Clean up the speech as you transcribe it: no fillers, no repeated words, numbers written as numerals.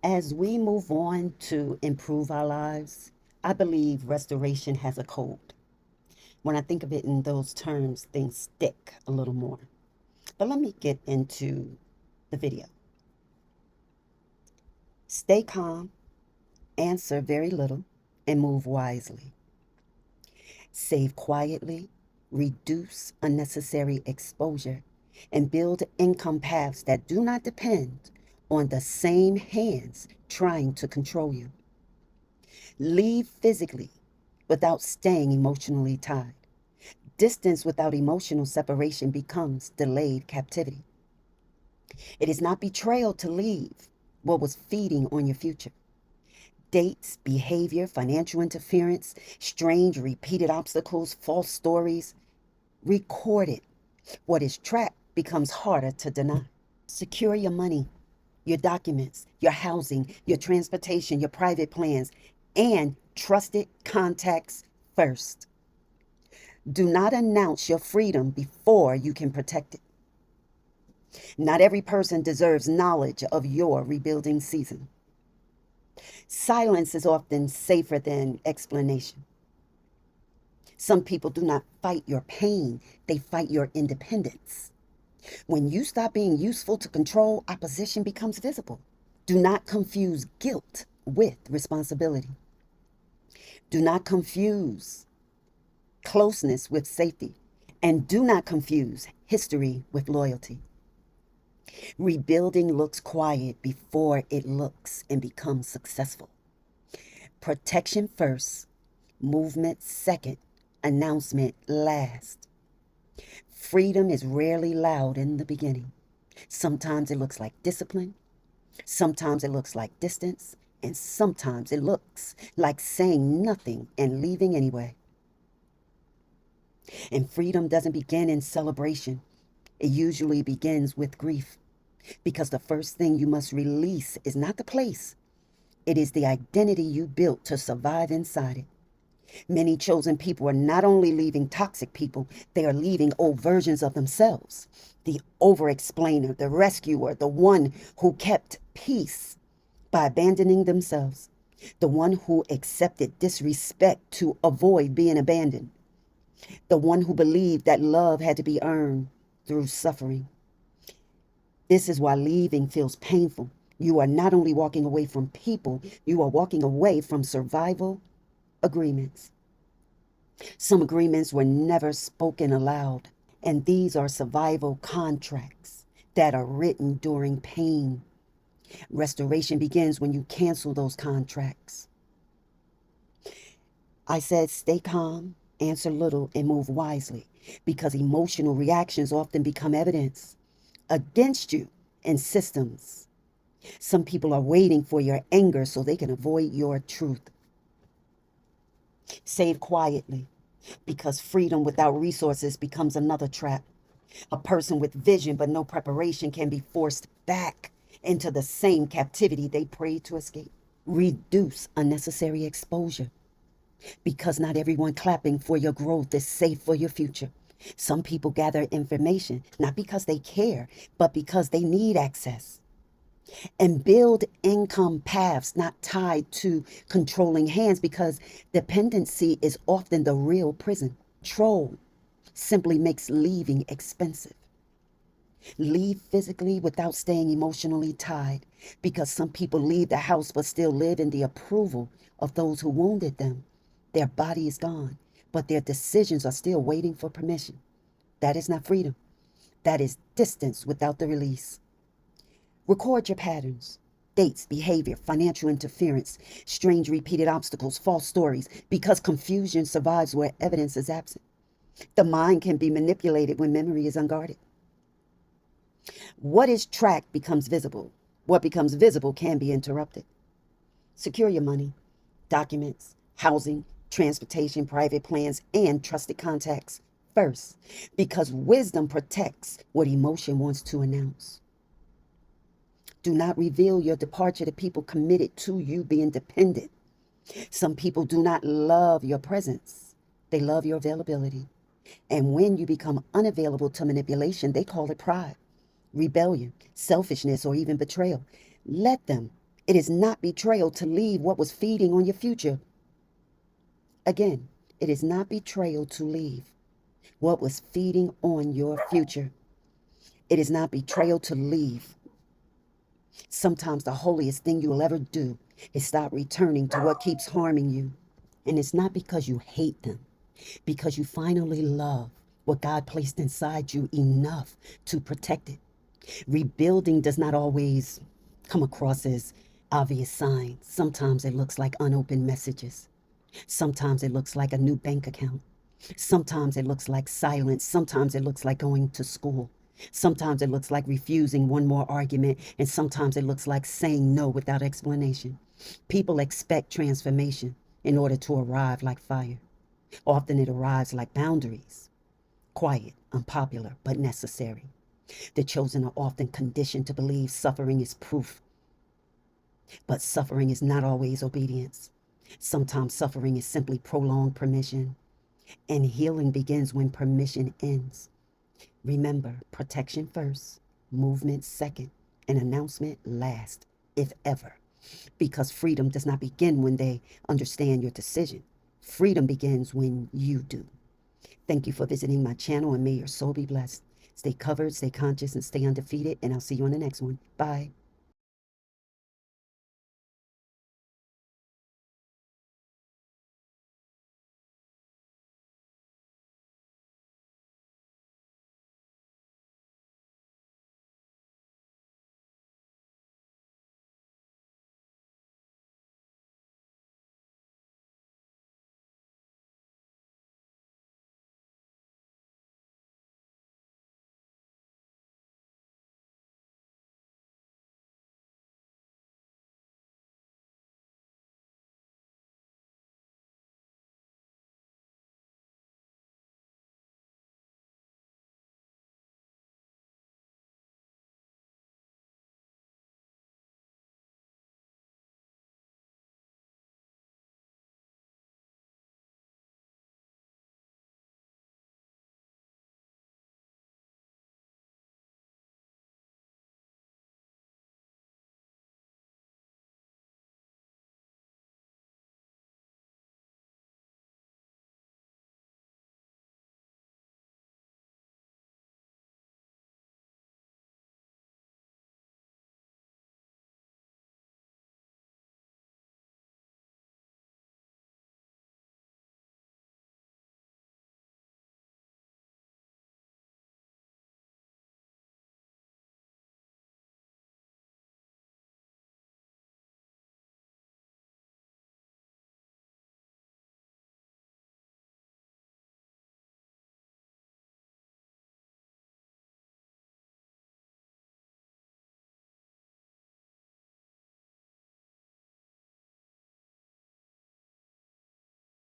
As we move on to improve our lives, I believe restoration has a code. When I think of it in those terms, things stick a little more. But let me get into the video. Stay calm, answer very little, and move wisely. Save quietly, reduce unnecessary exposure, and build income paths that do not depend on the same hands trying to control you. Leave physically without staying emotionally tied. Distance without emotional separation becomes delayed captivity. It is not betrayal to leave what was feeding on your future. Dates, behavior, financial interference, strange repeated obstacles, false stories. Record it. What is tracked becomes harder to deny. Secure your money, your documents, your housing, your transportation, your private plans, and trusted contacts first. Do not announce your freedom before you can protect it. Not every person deserves knowledge of your rebuilding season. Silence is often safer than explanation. Some people do not fight your pain, they fight your independence. When you stop being useful to control, opposition becomes visible. Do not confuse guilt with responsibility. Do not confuse closeness with safety. And do not confuse history with loyalty. Rebuilding looks quiet before it looks and becomes successful. Protection first, movement second, announcement last. Freedom is rarely loud in the beginning. Sometimes it looks like discipline, sometimes it looks like distance, and sometimes it looks like saying nothing and leaving anyway. And freedom doesn't begin in celebration. It usually begins with grief. Because the first thing you must release is not the place, it is the identity you built to survive inside it. Many chosen people are not only leaving toxic people, they are leaving old versions of themselves. The over explainer, the rescuer, the one who kept peace by abandoning themselves, the one who accepted disrespect to avoid being abandoned, the one who believed that love had to be earned through suffering. This is why leaving feels painful. You are not only walking away from people, you are walking away from survival agreements. Some agreements were never spoken aloud, and these are survival contracts that are written during pain. Restoration begins when you cancel those contracts. I said stay calm, answer little, and move wisely, because emotional reactions often become evidence against you in systems. Some people are waiting for your anger so they can avoid your truth. Save quietly, because freedom without resources becomes another trap. A person with vision but no preparation can be forced back into the same captivity they prayed to escape. Reduce unnecessary exposure, because not everyone clapping for your growth is safe for your future. Some people gather information not because they care, but because they need access. And build income paths not tied to controlling hands, because dependency is often the real prison. Control simply makes leaving expensive. Leave physically without staying emotionally tied, because some people leave the house but still live in the approval of those who wounded them. Their body is gone, but their decisions are still waiting for permission. That is not freedom. That is distance without the release. Record your patterns, dates, behavior, financial interference, strange repeated obstacles, false stories, because confusion survives where evidence is absent. The mind can be manipulated when memory is unguarded. What is tracked becomes visible. What becomes visible can be interrupted. Secure your money, documents, housing, transportation, private plans, and trusted contacts first, because wisdom protects what emotion wants to announce. Do not reveal your departure to people committed to you being dependent. Some people do not love your presence, they love your availability. And when you become unavailable to manipulation, they call it pride, rebellion, selfishness, or even betrayal. Let them. It is not betrayal to leave what was feeding on your future. Again, it is not betrayal to leave what was feeding on your future. It is not betrayal to leave. Sometimes the holiest thing you'll ever do is stop returning to what keeps harming you. And it's not because you hate them, because you finally love what God placed inside you enough to protect it. Rebuilding does not always come across as obvious signs. Sometimes it looks like unopened messages. Sometimes it looks like a new bank account. Sometimes it looks like silence. Sometimes it looks like going to school. Sometimes it looks like refusing one more argument. And sometimes it looks like saying no without explanation. People expect transformation in order to arrive like fire. Often it arrives like boundaries. Quiet, unpopular, but necessary. The chosen are often conditioned to believe suffering is proof. But suffering is not always obedience. Sometimes suffering is simply prolonged permission. And healing begins when permission ends. Remember, protection first, movement second, and announcement last, if ever. Because freedom does not begin when they understand your decision. Freedom begins when you do. Thank you for visiting my channel, and may your soul be blessed. Stay covered, stay conscious, and stay undefeated, and I'll see you on the next one. Bye.